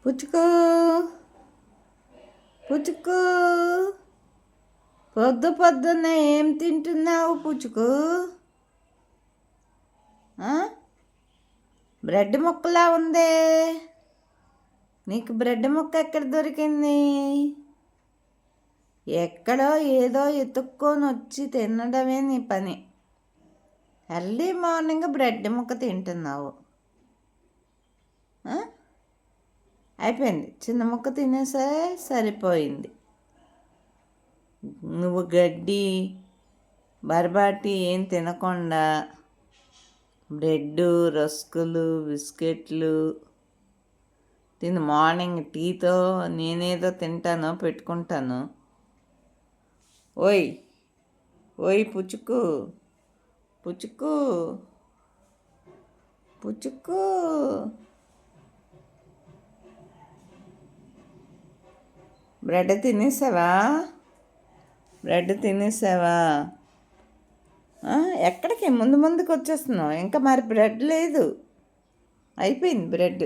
పుచ్చుకో పుచ్చుకో పొద్దున్నే ఏం తింటున్నావు పుచ్చుకో? బ్రెడ్ ముక్కలా ఉందే, నీకు బ్రెడ్ ముక్క ఎక్కడ దొరికింది? ఎక్కడో ఏదో ఎత్తుక్కొని వచ్చి తినడమే నీ పని. ఎర్లీ మార్నింగ్ బ్రెడ్ ముక్క తింటున్నావు. అయిపోయింది, చిన్న ముక్క తినేసే సరిపోయింది. నువ్వు గడ్డి బరబాటి ఏం తినకుండా బ్రెడ్డు, రస్కులు, బిస్కెట్లు తిని మార్నింగ్ టీతో నేనేదో తింటానో పెట్టుకుంటాను. ఓయ్ ఓయ్ పుచ్చుకు పుచ్చుకు పుచ్చుకు బ్రెడ్ తినేసావా? బ్రెడ్ తినేసావా? ఎక్కడికి ముందుకు వచ్చేస్తున్నావు? ఇంకా మరి బ్రెడ్ లేదు, అయిపోయింది బ్రెడ్.